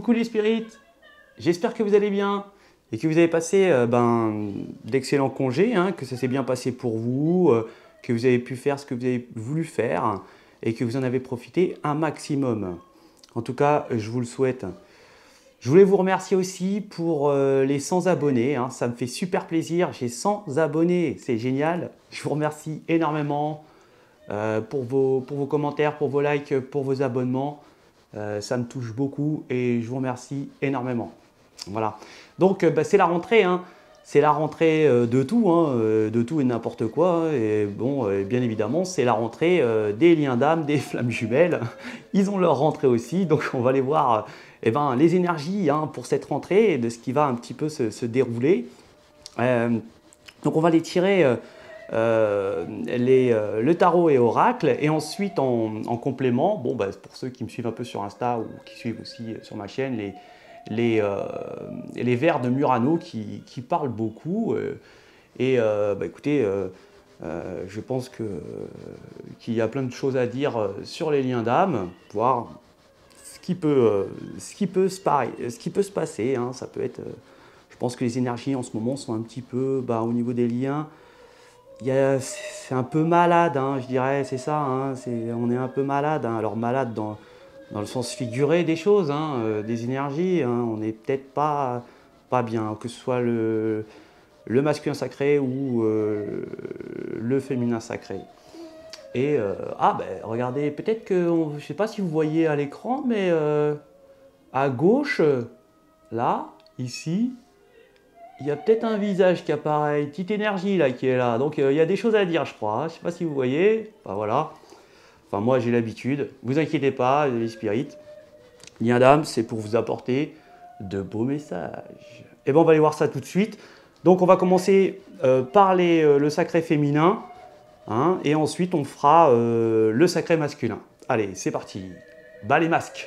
Coucou les spirites, j'espère que vous allez bien et que vous avez passé d'excellents congés, hein, que ça s'est bien passé pour vous, que vous avez pu faire ce que vous avez voulu faire et que vous en avez profité un maximum. En tout cas, je vous le souhaite. Je voulais vous remercier aussi pour les 100 abonnés, hein, ça me fait super plaisir, j'ai 100 abonnés, c'est génial. Je vous remercie énormément pour vos commentaires, pour vos likes, pour vos abonnements. Ça me touche beaucoup et je vous remercie énormément. Voilà. Donc c'est la rentrée, hein. C'est la rentrée de tout, hein, de tout et n'importe quoi. Et bon, bien évidemment, c'est la rentrée des liens d'âme, des flammes jumelles. Ils ont leur rentrée aussi, donc on va aller voir les énergies, hein, pour cette rentrée et de ce qui va un petit peu se dérouler. Donc on va les tirer le tarot et oracle, et ensuite en complément, bon, pour ceux qui me suivent un peu sur Insta ou qui suivent aussi sur ma chaîne, les vers de Murano qui parlent beaucoup. Écoutez, je pense qu'il y a plein de choses à dire sur les liens d'âme, voir ce qui peut se passer, hein. Ça peut être, je pense que les énergies en ce moment sont un petit peu au niveau des liens. C'est un peu malade, hein, je dirais, c'est ça, hein, on est un peu malade, hein. Alors malade dans le sens figuré des choses, hein, des énergies, hein, on n'est peut-être pas bien, que ce soit le masculin sacré ou le féminin sacré. Et regardez, peut-être que, je ne sais pas si vous voyez à l'écran, mais à gauche, là, ici, il y a peut-être un visage qui apparaît, une petite énergie là qui est là. Donc il y a des choses à dire, je crois, hein. Je ne sais pas si vous voyez. Enfin voilà. Enfin moi j'ai l'habitude. Vous inquiétez pas, les spirites. Lien d'âme, c'est pour vous apporter de beaux messages. Et on va aller voir ça tout de suite. Donc on va commencer par le sacré féminin, hein, et ensuite on fera le sacré masculin. Allez, c'est parti. Bas les masques.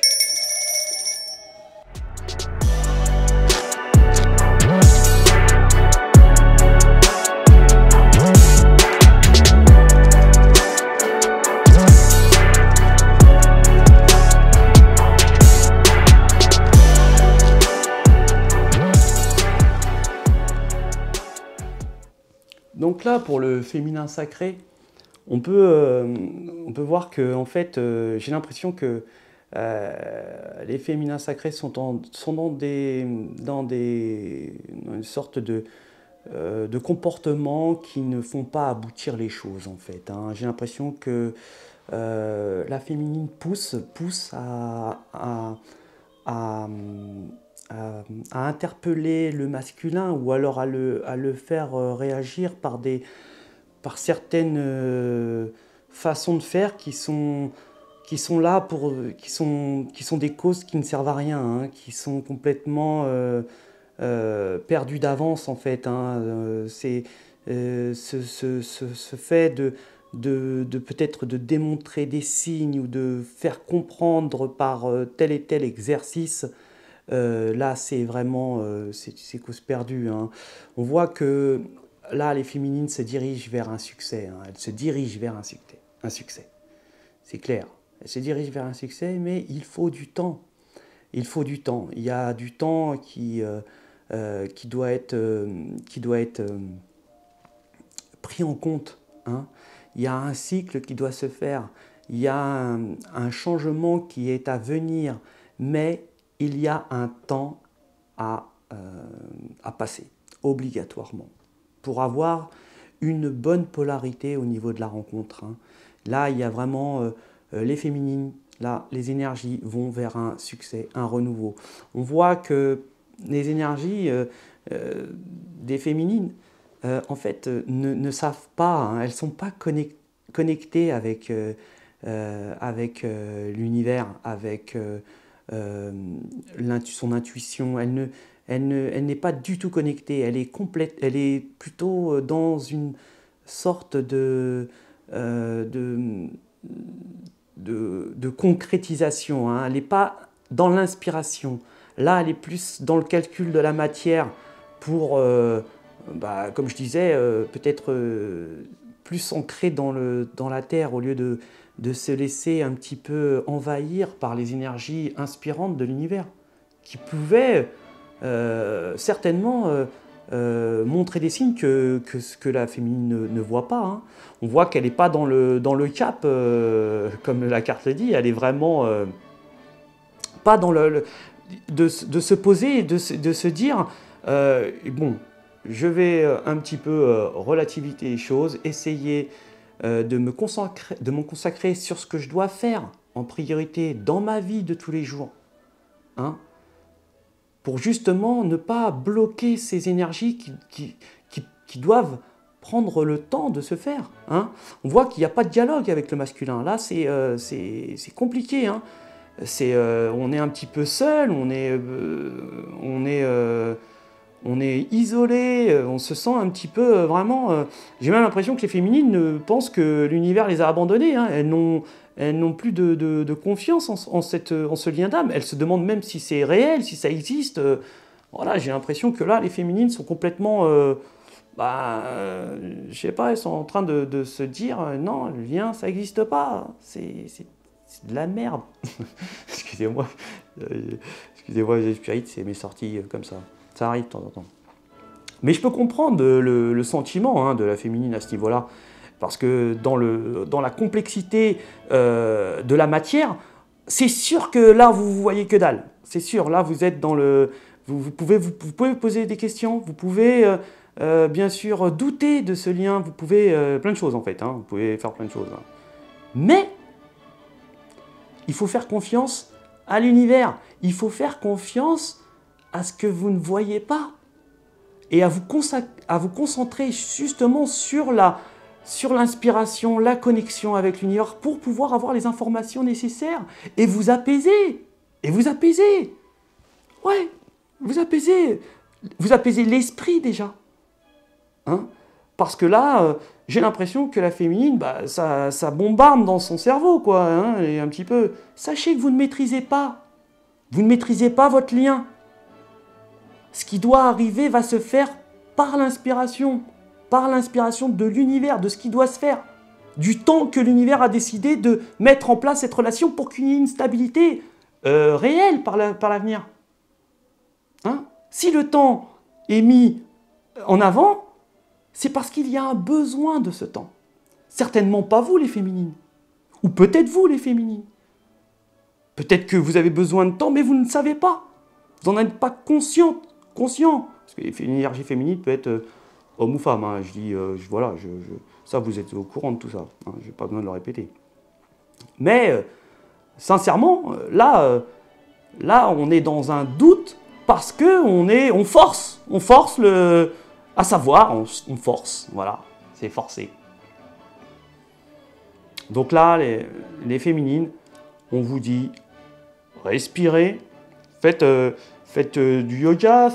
Donc là, pour le féminin sacré, on peut voir que, en fait, j'ai l'impression que les féminins sacrés sont dans une sorte de comportement qui ne font pas aboutir les choses, en fait, hein. J'ai l'impression que la féminine pousse à interpeller le masculin, ou alors à le faire réagir par certaines façons de faire qui sont là qui sont des causes qui ne servent à rien, hein, qui sont complètement perdues d'avance, en fait, hein. C'est ce fait de peut-être de démontrer des signes ou de faire comprendre par tel et tel exercice. Là, c'est vraiment c'est cause perdue, hein. On voit que là, les féminines se dirigent vers un succès, hein. Elles se dirigent vers un succès. C'est clair. Elles se dirigent vers un succès, mais il faut du temps. Il faut du temps. Il y a du temps qui doit être pris en compte, hein. Il y a un cycle qui doit se faire. Il y a un changement qui est à venir, mais il y a un temps à passer, obligatoirement, pour avoir une bonne polarité au niveau de la rencontre, hein. Là, il y a vraiment les féminines, là, les énergies vont vers un succès, un renouveau. On voit que les énergies des féminines, en fait, ne savent pas, hein, elles ne sont pas connectées avec l'univers, avec son intuition. Elle n'est pas du tout connectée, elle est complète, elle est plutôt dans une sorte de concrétisation, hein. Elle n'est pas dans l'inspiration. Là, elle est plus dans le calcul de la matière pour, comme je disais, peut-être plus ancrée dans la terre, au lieu de se laisser un petit peu envahir par les énergies inspirantes de l'univers. qui pouvaient certainement montrer des signes que la féminine ne voit pas. Hein. On voit qu'elle n'est pas dans le cap, comme la carte le dit, elle est vraiment pas dans de se poser et de se dire, bon, je vais un petit peu relativiser les choses, essayer de me consacrer sur ce que je dois faire en priorité dans ma vie de tous les jours. Hein, pour justement ne pas bloquer ces énergies qui doivent prendre le temps de se faire. Hein. On voit qu'il n'y a pas de dialogue avec le masculin. Là, c'est compliqué. Hein. On est un petit peu seul, on est isolé, on se sent un petit peu vraiment... J'ai même l'impression que les féminines pensent que l'univers les a abandonnées. Hein. Elles n'ont plus de confiance en ce lien d'âme. Elles se demandent même si c'est réel, si ça existe. Voilà, j'ai l'impression que là, les féminines sont complètement... je sais pas, elles sont en train de se dire non, le lien, ça n'existe pas. C'est de la merde. Excusez-moi. Excusez-moi, les spirites, c'est mes sorties comme ça. Ça arrive de temps en temps. Mais je peux comprendre le sentiment hein, de la féminine à ce niveau-là. Parce que dans la complexité de la matière, c'est sûr que là, vous voyez que dalle. C'est sûr, là, vous êtes dans le... Vous pouvez poser des questions, vous pouvez bien sûr douter de ce lien, vous pouvez... plein de choses en fait, hein, vous pouvez faire plein de choses. Hein. Mais il faut faire confiance à l'univers. Il faut faire confiance à ce que vous ne voyez pas. Et à vous concentrer justement sur l'inspiration, la connexion avec l'univers pour pouvoir avoir les informations nécessaires et vous apaiser. Et vous apaiser. Ouais, vous apaiser. Vous apaiser l'esprit déjà. Hein? Parce que là, j'ai l'impression que la féminine, ça bombarde dans son cerveau, quoi. Hein, et un petit peu. Sachez que vous ne maîtrisez pas. Vous ne maîtrisez pas votre lien. Ce qui doit arriver va se faire par l'inspiration de l'univers, de ce qui doit se faire, du temps que l'univers a décidé de mettre en place cette relation pour qu'il y ait une stabilité réelle par l'avenir. Hein? Si le temps est mis en avant, c'est parce qu'il y a un besoin de ce temps. Certainement pas vous les féminines, ou peut-être vous les féminines. Peut-être que vous avez besoin de temps, mais vous ne savez pas. Vous n'en êtes pas conscient. Parce que l'énergie féminine peut être homme ou femme. Hein. Je dis, voilà, ça vous êtes au courant de tout ça. Hein. Je n'ai pas besoin de le répéter. Mais, sincèrement, là, on est dans un doute parce qu'on force. On force à savoir, on force. Voilà, c'est forcé. Donc là, les féminines, on vous dit, respirez, faites du yoga,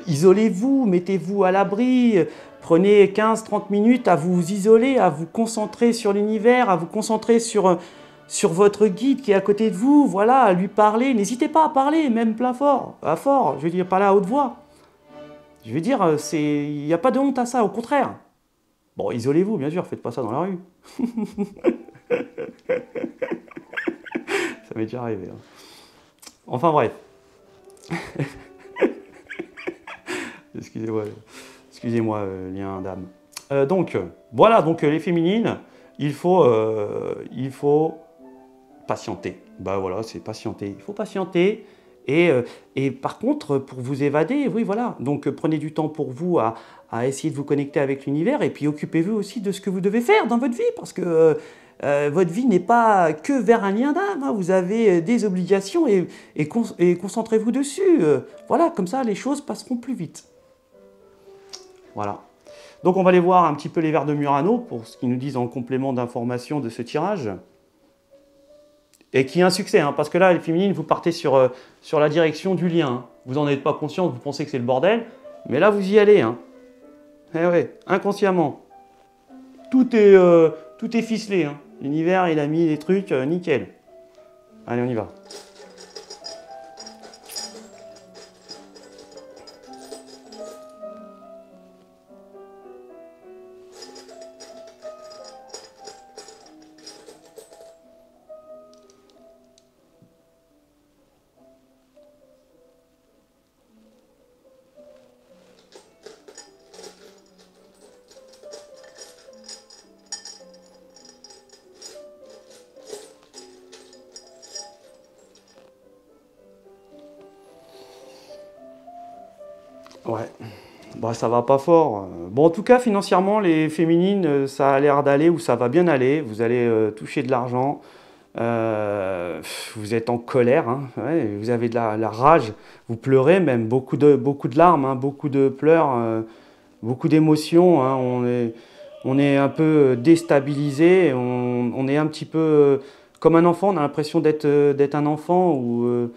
isolez-vous, mettez-vous à l'abri, prenez 15-30 minutes à vous isoler, à vous concentrer sur l'univers, à vous concentrer sur votre guide qui est à côté de vous, voilà, à lui parler. N'hésitez pas à parler, même plein fort, je veux dire, parler à haute voix. Je veux dire, il n'y a pas de honte à ça, au contraire. Bon, isolez-vous, bien sûr, faites pas ça dans la rue. Ça m'est déjà arrivé. Hein. Enfin bref. Excusez-moi, lien d'âme. Donc, voilà, les féminines, il faut patienter. Bah voilà, c'est patienter. Il faut patienter. Et par contre, pour vous évader, oui, voilà. Donc, prenez du temps pour vous à essayer de vous connecter avec l'univers. Et puis, occupez-vous aussi de ce que vous devez faire dans votre vie. Parce que votre vie n'est pas que vers un lien d'âme. Hein. Vous avez des obligations et concentrez-vous dessus. Voilà, comme ça, les choses passeront plus vite. Voilà. Donc, on va aller voir un petit peu les vers de Murano pour ce qu'ils nous disent en complément d'information de ce tirage. Et qui est un succès, hein, parce que là, les féminines, vous partez sur la direction du lien. Hein. Vous n'en êtes pas conscient, vous pensez que c'est le bordel, mais là, vous y allez. Hein. Eh ouais, inconsciemment. Tout est ficelé. Hein. L'univers, il a mis des trucs nickel. Allez, on y va. Ouais. Bah, ça va pas fort. Bon, en tout cas, financièrement, les féminines, ça a l'air d'aller ou ça va bien aller. Vous allez toucher de l'argent. Vous êtes en colère, hein, ouais, vous avez de la rage. Vous pleurez même, beaucoup de larmes, hein, beaucoup de pleurs, beaucoup d'émotions. Hein. On est un peu déstabilisé. On est un petit peu comme un enfant. On a l'impression d'être un enfant ou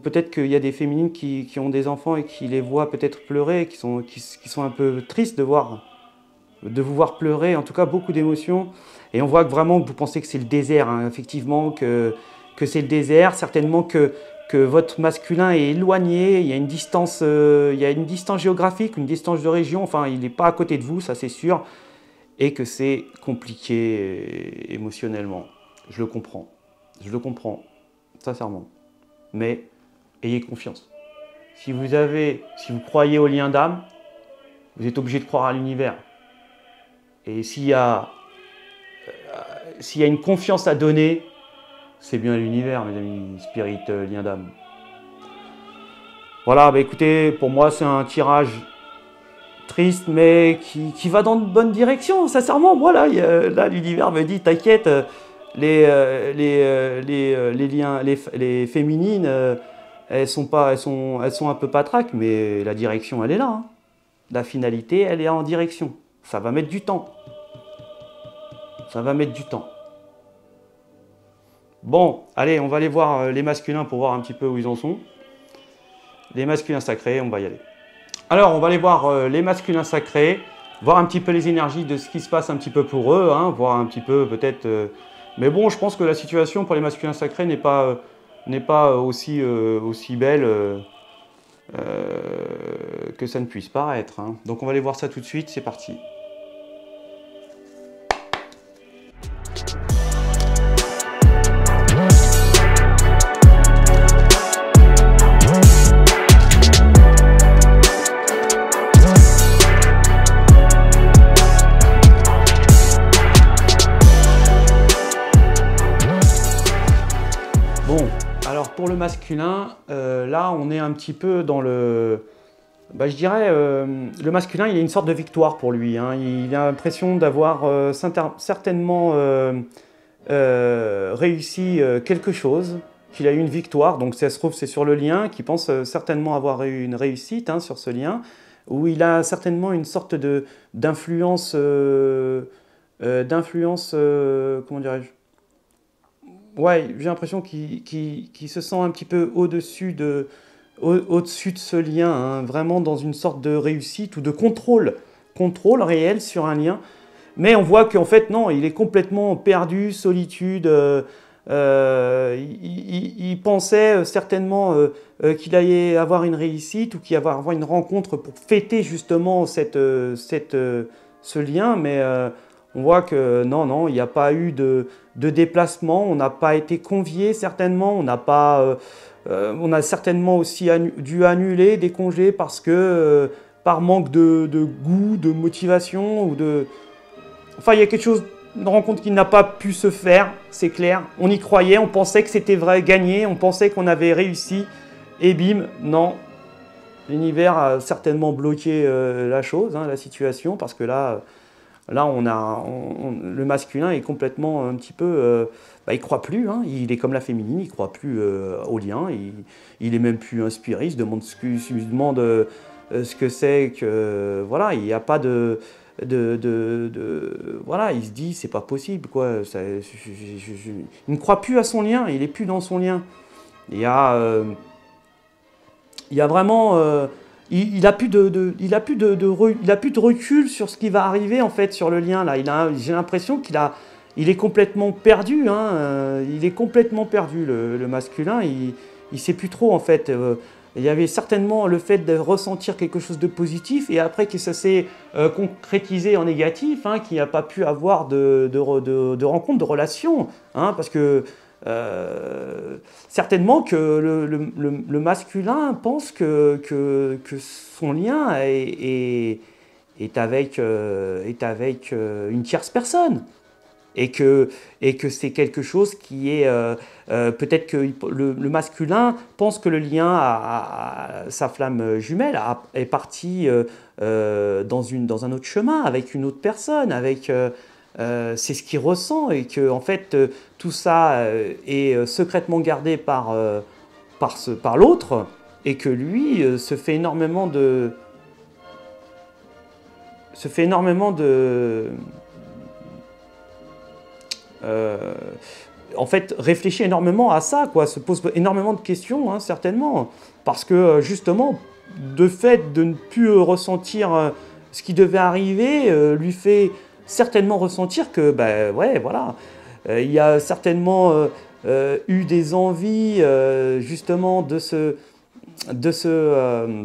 peut-être qu'il y a des féminines qui ont des enfants et qui les voient peut-être pleurer, qui sont un peu tristes de vous voir pleurer, en tout cas beaucoup d'émotions. Et on voit que vraiment que vous pensez que c'est le désert, hein, effectivement, que c'est le désert, certainement que votre masculin est éloigné, il y a une distance géographique, une distance de région, enfin il n'est pas à côté de vous, ça c'est sûr, et que c'est compliqué émotionnellement. Je le comprends, sincèrement. Mais ayez confiance. Si vous croyez au lien d'âme, vous êtes obligé de croire à l'univers. Et s'il y a une confiance à donner, c'est bien l'univers, mes amis, spirit, lien d'âme. Voilà, bah écoutez, pour moi c'est un tirage triste, mais qui va dans de bonnes directions, sincèrement. Voilà, là l'univers me dit, t'inquiète, les féminines, elles sont un peu patraques, mais la direction elle est là. Hein. La finalité, elle est en direction. Ça va mettre du temps. Ça va mettre du temps. Bon, allez, on va aller voir les masculins pour voir un petit peu où ils en sont. Les masculins sacrés, on va y aller. Alors, on va aller voir les masculins sacrés, voir un petit peu les énergies de ce qui se passe un petit peu pour eux, hein, voir un petit peu peut-être... Mais bon, je pense que la situation pour les masculins sacrés n'est pas aussi belle que ça ne puisse paraître. Hein. Donc, on va aller voir ça tout de suite, c'est parti. Bon, alors pour le masculin, là on est un petit peu dans le... Bah, je dirais, le masculin, il y a une sorte de victoire pour lui. Hein. Il a l'impression d'avoir certainement réussi quelque chose, qu'il a eu une victoire. Donc ça se trouve, c'est sur le lien, qu'il pense certainement avoir eu une réussite hein, sur ce lien, où il a certainement une sorte d'influence, comment dirais-je? Ouais, j'ai l'impression qu'il se sent un petit peu au-dessus de ce lien, hein, vraiment dans une sorte de réussite ou de contrôle réel sur un lien. Mais on voit qu'en fait, non, il est complètement perdu, solitude. Il pensait certainement qu'il allait avoir une réussite ou qu'il allait avoir une rencontre pour fêter justement ce lien, mais on voit que non, il n'y a pas eu de déplacement, on n'a pas été convié certainement, on a certainement aussi dû annuler des congés parce que par manque de goût, de motivation Enfin, il y a quelque chose, une rencontre qui n'a pas pu se faire, c'est clair. On y croyait, on pensait que c'était vrai, gagné, on pensait qu'on avait réussi, et bim, non. L'univers a certainement bloqué la chose, hein, la situation, parce que là le masculin est complètement un petit peu... il ne croit plus, hein, il est comme la féminine, il ne croit plus au lien, il est même plus inspiré, il se demande ce que c'est que... voilà, il n'y a pas voilà, il se dit, c'est pas possible, quoi. Il ne croit plus à son lien, il n'est plus dans son lien. Il y a vraiment... il a plus il a plus de recul sur ce qui va arriver en fait sur le lien là. J'ai l'impression il est complètement perdu. Hein, il est complètement perdu le masculin. Il sait plus trop en fait. Il y avait certainement le fait de ressentir quelque chose de positif et après que ça s'est concrétisé en négatif, hein, qu'il n'a pas pu avoir de rencontre, de relation, hein, parce que certainement que le masculin pense que son lien est avec une tierce personne. et que c'est quelque chose qui est... peut-être que le masculin pense que le lien à sa flamme jumelle est parti dans un autre chemin, avec une autre personne, c'est ce qu'il ressent, et que en fait tout ça est secrètement gardé par l'autre, et que lui se fait énormément de euh, en fait, réfléchit énormément à ça, quoi, se pose énormément de questions, hein, certainement. Parce que, justement, de fait de ne plus ressentir ce qui devait arriver, lui fait certainement ressentir que, ben ouais, voilà, il y a certainement eu des envies, justement, de ce, euh,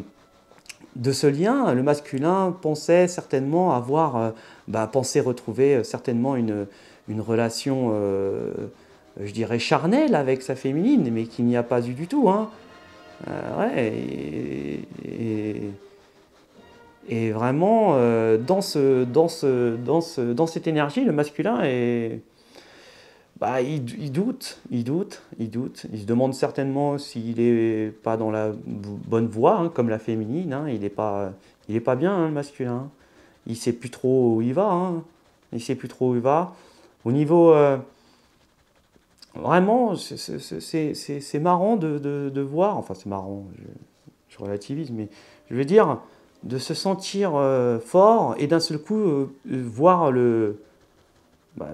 de ce lien. Le masculin pensait certainement avoir, pensait retrouver certainement une relation, je dirais, charnelle avec sa féminine, mais qu'il n'y a pas eu du tout, hein. Ouais, et vraiment, dans cette énergie, le masculin il doute, il se demande certainement s'il n'est pas dans la bonne voie, hein, comme la féminine, hein. Il est pas bien, hein, le masculin. Il sait plus trop où il va, hein. Il sait plus trop où il va. Au niveau, vraiment, c'est marrant de voir, enfin c'est marrant, je relativise, mais je veux dire, de se sentir fort et d'un seul coup voir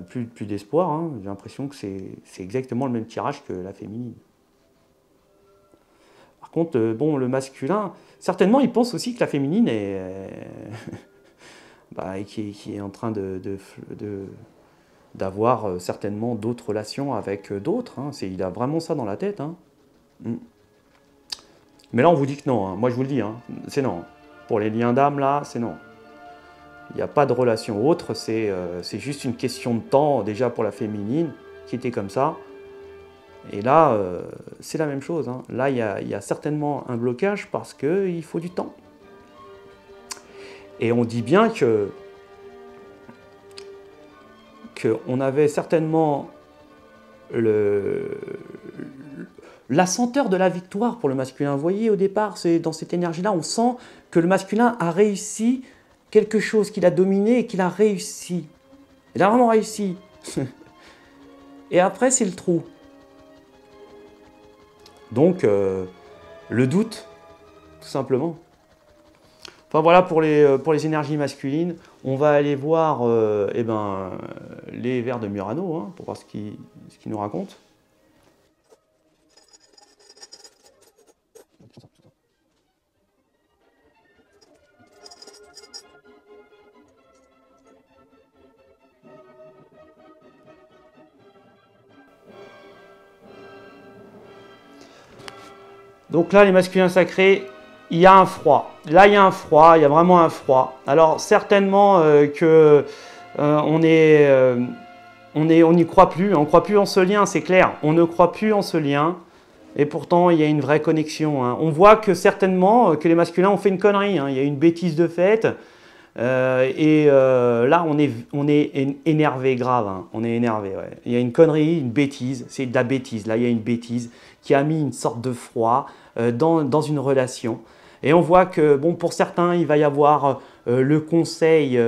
plus d'espoir, hein. J'ai l'impression que c'est exactement le même tirage que la féminine. Par contre, bon, le masculin, certainement, il pense aussi que la féminine qui est en train d'avoir certainement d'autres relations avec d'autres, hein. Il a vraiment ça dans la tête, hein. Mm. Mais là, on vous dit que non, hein. Moi, je vous le dis, hein. C'est non. Pour les liens d'âme, là, c'est non. Il n'y a pas de relation autre, c'est juste une question de temps, déjà pour la féminine, qui était comme ça. Et là, c'est la même chose, hein. Là, il y a certainement un blocage parce qu'il faut du temps. Et on dit bien qu'on avait certainement la senteur de la victoire pour le masculin. Vous voyez, au départ, c'est dans cette énergie-là, on sent que le masculin a réussi quelque chose qu'il a dominé et qu'il a réussi. Il a vraiment réussi. Et après, c'est le trou. Donc, le doute, tout simplement. Enfin voilà pour les énergies masculines. On va aller voir les vers de Murano, hein, pour voir ce qu'il nous raconte. Donc là, les masculins sacrés, il y a un froid. Là, il y a un froid, il y a vraiment un froid. Alors certainement on n'y croit plus, on croit plus en ce lien, c'est clair. On ne croit plus en ce lien, et pourtant il y a une vraie connexion, hein. On voit que certainement que les masculins ont fait une connerie, hein. Il y a une bêtise de fait. Là, on est énervé grave, hein. On est énervé, ouais. Il y a une connerie, une bêtise, c'est de la bêtise. Là, il y a une bêtise qui a mis une sorte de froid dans une relation. Et on voit que, bon, pour certains, il va y avoir le conseil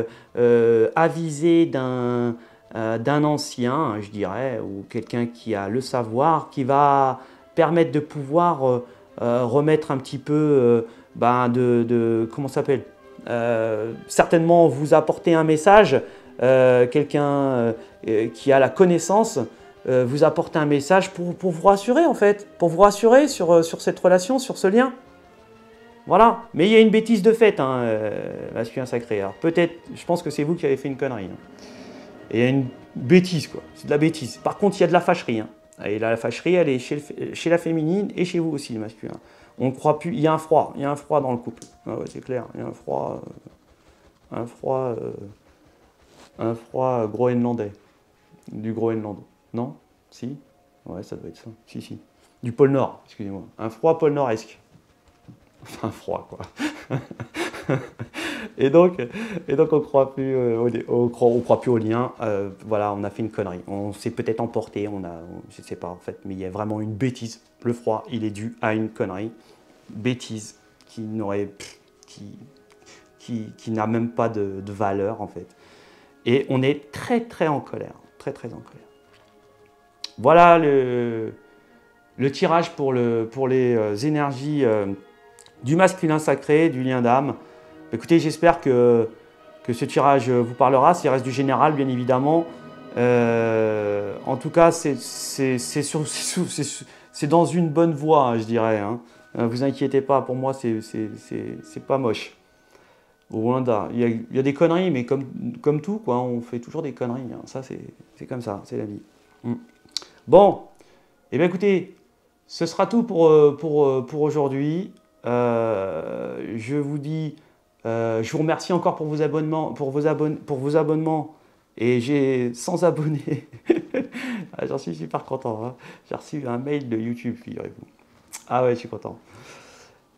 avisé d'un ancien, je dirais, ou quelqu'un qui a le savoir, qui va permettre de pouvoir remettre un petit peu comment ça s'appelle, certainement vous apporter un message, quelqu'un qui a la connaissance, vous apporter un message pour vous rassurer, en fait, pour vous rassurer sur cette relation, sur ce lien. Voilà, mais il y a une bêtise de fait, hein, masculin sacré. Alors peut-être, je pense que c'est vous qui avez fait une connerie, hein. Et il y a une bêtise, quoi, c'est de la bêtise. Par contre, il y a de la fâcherie, hein. Et la fâcherie, elle est chez la féminine et chez vous aussi, le masculin. On ne croit plus, il y a un froid dans le couple. Ah ouais, c'est clair, il y a un froid groenlandais, du Groenland. Non? Si? Ouais, ça doit être ça. Si. Du pôle Nord, excusez-moi. Un froid pôle Nord-esque. Enfin, froid, quoi. Et donc, et donc on croit plus, on croit plus au lien. Voilà, on a fait une connerie. On s'est peut-être emporté, je sais pas en fait, mais il y a vraiment une bêtise. Le froid, il est dû à une connerie. Bêtise qui n'aurait, qui n'a même pas de valeur en fait. Et on est très très en colère, très très en colère. Voilà le tirage pour les énergies du masculin sacré, du lien d'âme. Écoutez, j'espère que ce tirage vous parlera, s'il reste du général, bien évidemment. En tout cas, c'est dans une bonne voie, hein, je dirais. Hein. Vous inquiétez pas, pour moi, c'est pas moche. Au loin d'un. Il y a des conneries, mais comme tout, quoi, on fait toujours des conneries. Hein. Ça, c'est comme ça, c'est la vie. Bon, eh bien écoutez, ce sera tout pour aujourd'hui. Je vous dis, je vous remercie encore pour vos abonnements, pour vos abonnements. Et j'ai 100 abonnés. Ah, j'en suis super content. Hein. J'ai reçu un mail de YouTube, figurez-vous. Ah ouais, je suis content.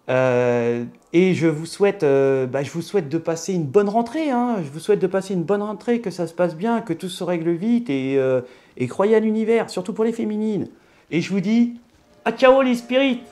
Et je vous souhaite de passer une bonne rentrée. Hein. Je vous souhaite de passer une bonne rentrée, que ça se passe bien, que tout se règle vite et croyez à l'univers, surtout pour les féminines. Et je vous dis, à ciao les spirites!